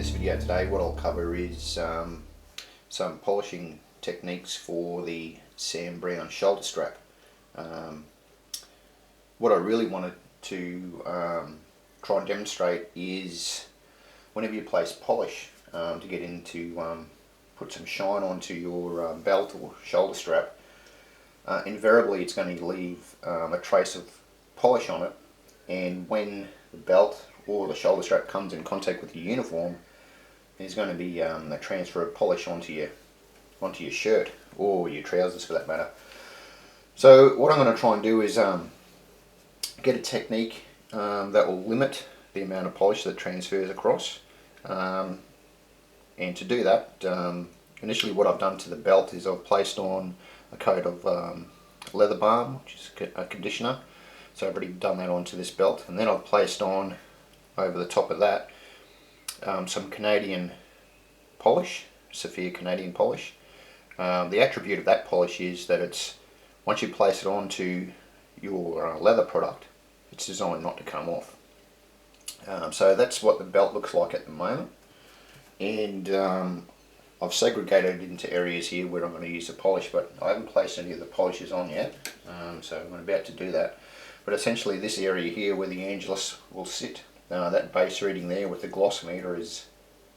this video today, what I'll cover is some polishing techniques for the Sam Browne Shoulder Strap. What I really wanted to try and demonstrate is whenever you place polish to get into put some shine onto your belt or shoulder strap, invariably it's going to leave a trace of polish on it, and when the belt or the shoulder strap comes in contact with your uniform, there's going to be a transfer of polish onto your shirt or your trousers for that matter. So what I'm going to try and do is get a technique that will limit the amount of polish that transfers across, and to do that, initially what I've done to the belt is I've placed on a coat of leather balm, which is a conditioner. So I've already done that onto this belt, and then I've placed on over the top of that some Canadian polish, Saphir Canadian polish. The attribute of that polish is that it's, once you place it onto your leather product, it's designed not to come off. So that's what the belt looks like at the moment, and I've segregated it into areas here where I'm going to use the polish, but I haven't placed any of the polishes on yet, so I'm about to do that. But essentially this area here where the Angelus will sit, that base reading there with the gloss meter is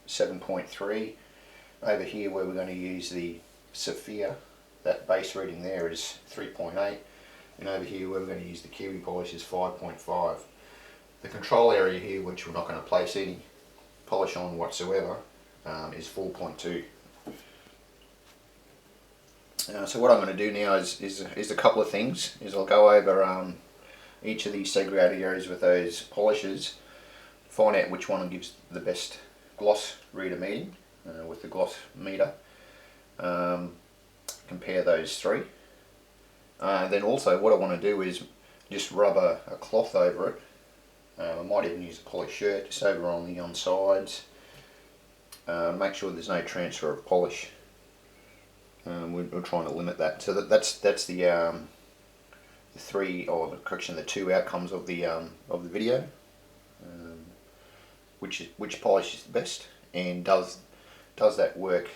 7.3. Over here where we're going to use the Saphir, that base reading there is 3.8. And over here where we're going to use the Kiwi Polish is 5.5. The control area here, which we're not going to place any polish on whatsoever, is 4.2. So what I'm going to do now is a couple of things. I'll go over each of these segregated areas with those polishes, find out which one gives the best gloss reader meeting with the gloss meter, compare those three. Then also what I want to do is just rub a cloth over it. I might even use a polished shirt just over on the sides. Make sure there's no transfer of polish. We're trying to limit that. So that's the the two outcomes of the video. Which polish is the best, and does that work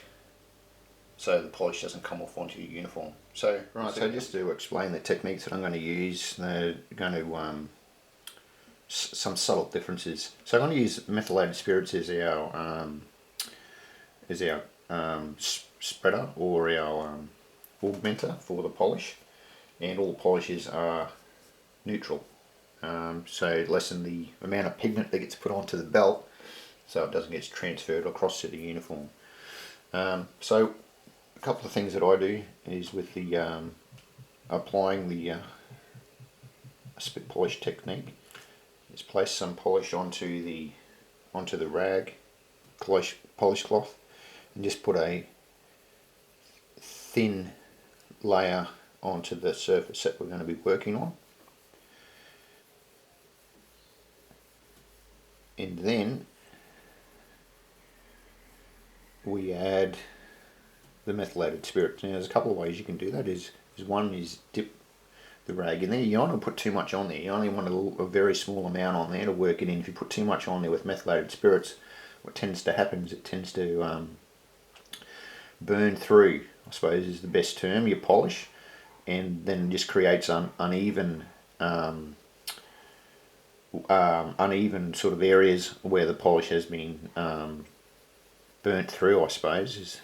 so the polish doesn't come off onto your uniform. So so just to explain the techniques that I'm going to use, they're going to some subtle differences. So I'm going to use Methylated Spirits as our spreader or our augmenter for the polish, and all the polishes are neutral, so lessen the amount of pigment that gets put onto the belt so it doesn't get transferred across to the uniform. So a couple of things that I do is with the applying the spit polish technique is place some polish onto the rag polish cloth and just put a thin layer onto the surface that we're going to be working on, and then we add the methylated spirit. Now there's a couple of ways you can do that. One is dip the rag in there. You don't want to put too much on there. You only want a very small amount on there to work it in. If you put too much on there with methylated spirits, what tends to happen is it tends to burn through, I suppose is the best term, your polish, and then just creates uneven sort of areas where the polish has been burnt through, I suppose is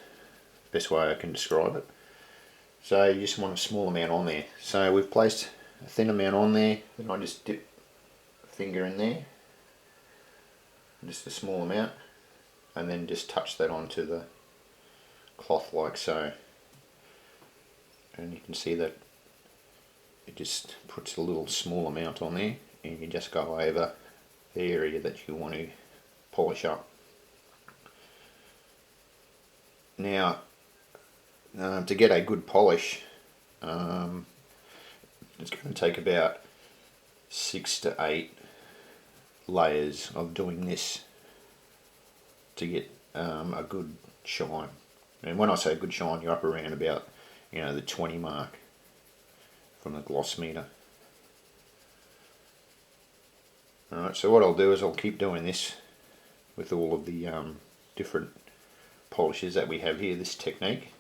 the best way I can describe it. So you just want a small amount on there. So we've placed a thin amount on there, then I just dip a finger in there, just a small amount, and then just touch that onto the cloth like so. And you can see that it just puts a little small amount on there, and you just go over the area that you want to polish up. Now to get a good polish, it's going to take about 6 to 8 layers of doing this to get a good shine. And when I say good shine, you're up around about the 20 mark from the gloss meter. Alright, so what I'll do is I'll keep doing this with all of the different polishes that we have here, this technique.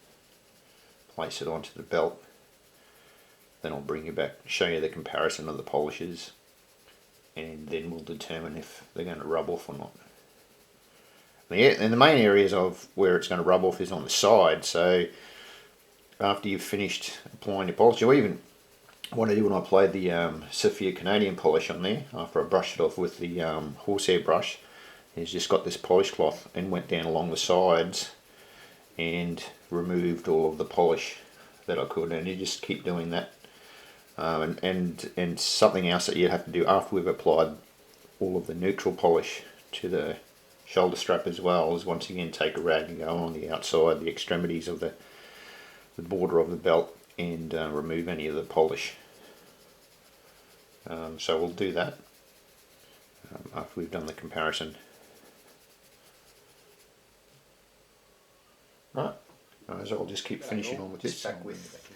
Place it onto the belt, then I'll bring you back, show you the comparison of the polishes, and then we'll determine if they're going to rub off or not. And the main areas of where it's going to rub off is on the side, so after you've finished applying your polish, or even what I did when I applied the Sophia Canadian polish on there, after I brushed it off with the horsehair brush, is just got this polish cloth and went down along the sides and removed all of the polish that I could, and you just keep doing that. And something else that you have to do after we've applied all of the neutral polish to the shoulder strap as well is once again take a rag and go on the outside, the extremities of the border of the belt, and remove any of the polish. So we'll do that after we've done the comparison. Right, so I'll just keep finishing on with this. Back with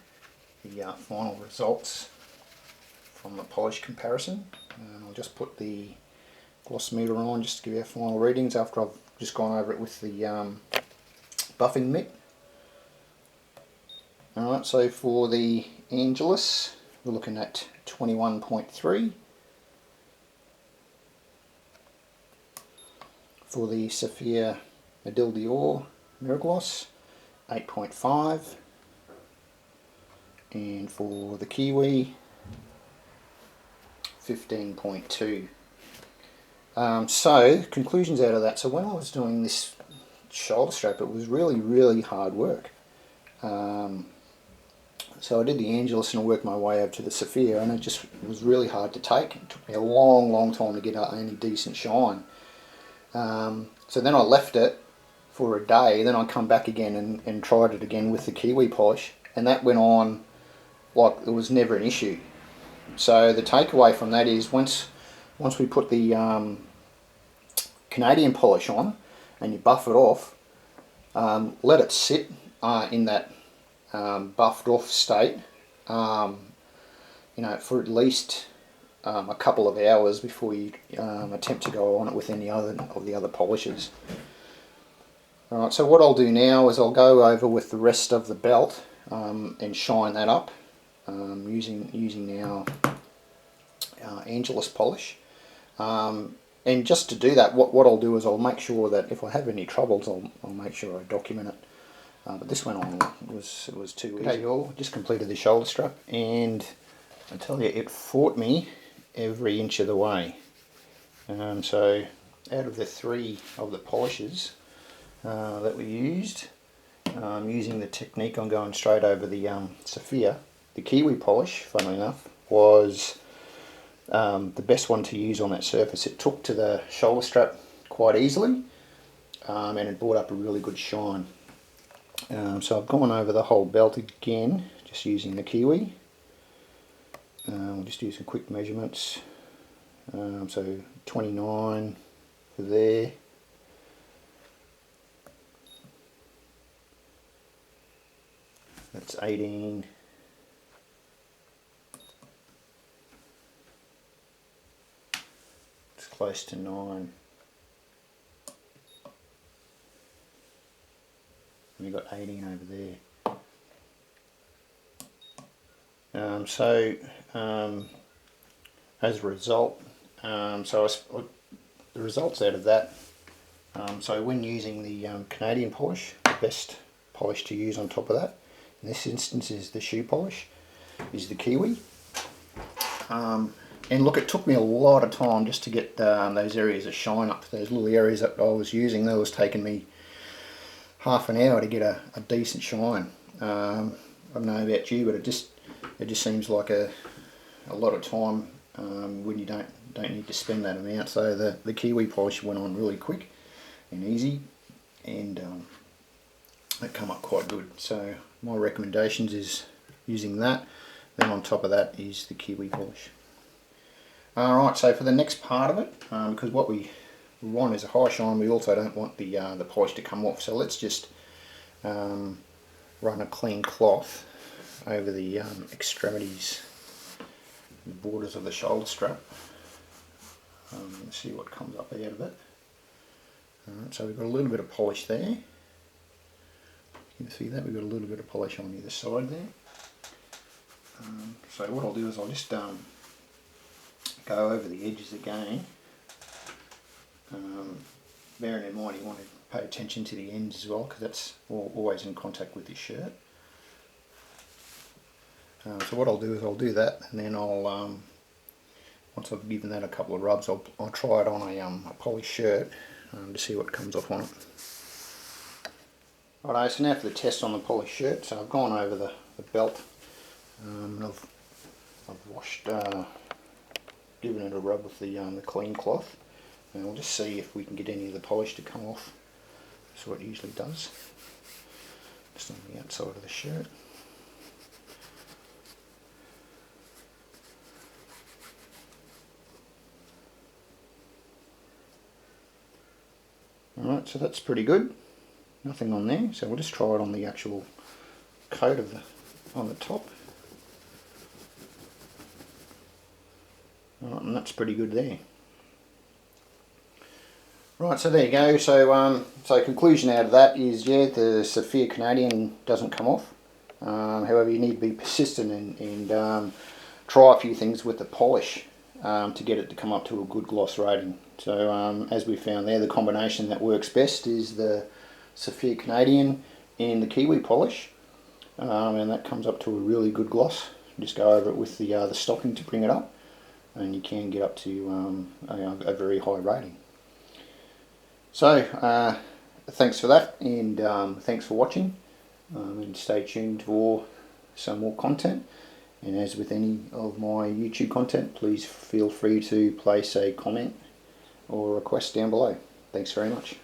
the final results from the polish comparison. I'll just put the gloss meter on just to give you our final readings after I've just gone over it with the buffing mitt. Alright, so for the Angelus we're looking at 21.3. For the Sophia Adil Dior Mirror Gloss, 8.5. And for the Kiwi, 15.2. So conclusions out of that. So when I was doing this shoulder strap, it was really hard work. So I did the Angelus and I worked my way over to the Sophia, and it just was really hard to take. It took me a long time to get any decent shine. So then I left it for a day, then I come back again and tried it again with the Kiwi polish, and that went on like it was never an issue. So the takeaway from that is once we put the Canadian polish on and you buff it off, let it sit in that buffed off state, you know, for at least a couple of hours before you attempt to go on it with any other of the other polishes. Alright, so what I'll do now is I'll go over with the rest of the belt and shine that up using our Angelus polish. And just to do that, what I'll do is I'll make sure that if I have any troubles, I'll make sure I document it. But this went on, it was too easy. Okay, y'all, just completed the shoulder strap, and I tell you, it fought me every inch of the way. So out of the 3 of the polishes that we used, using the technique on going straight over the Sophia, the Kiwi polish, funnily enough, was the best one to use on that surface. It took to the shoulder strap quite easily, and it brought up a really good shine. So I've gone over the whole belt again, just using the Kiwi. We'll just do some quick measurements. So 29 for there. That's 18. It's close to 9. And we've got 18 over there. As a result, the results out of that, so when using the Canadian polish, the best polish to use on top of that, in this instance is the shoe polish, is the Kiwi. And look, it took me a lot of time just to get those areas of shine up, those little areas that I was using. That was taking me half an hour to get a decent shine. I don't know about you, but it just seems like a lot of time when you don't need to spend that amount. So the Kiwi polish went on really quick and easy, and it come up quite good. So my recommendations is using that. Then on top of that is the Kiwi polish. Alright, so for the next part of it, because what we want is a high shine, we also don't want the polish to come off. So let's just run a clean cloth over the extremities, the borders of the shoulder strap. Let's see what comes up out of it. Alright, so we've got a little bit of polish there. You can see that we've got a little bit of polish on either side there. So what I'll do is I'll just go over the edges again. Bearing in mind you want to pay attention to the ends as well, because that's always in contact with your shirt. So what I'll do is I'll do that, and then I'll once I've given that a couple of rubs, I'll try it on a polished shirt to see what comes off on it. Righto, so now for the test on the polished shirt. So I've gone over the belt, and I've washed, given it a rub with the clean cloth, and we'll just see if we can get any of the polish to come off. That's what it usually does, just on the outside of the shirt. Alright, so that's pretty good. Nothing on there, so we'll just try it on the actual coat of on the top. Alright, and that's pretty good there. Right, so there you go. So conclusion out of that is, yeah, the Sapphire Canadian doesn't come off. However, you need to be persistent and try a few things with the polish to get it to come up to a good gloss rating. So as we found there, the combination that works best is the Sapphire Canadian and the Kiwi Polish, and that comes up to a really good gloss. Just go over it with the stocking to bring it up, and you can get up to a very high rating. So thanks for that, and thanks for watching, and stay tuned for some more content. And as with any of my YouTube content, please feel free to place a comment or request down below. Thanks very much.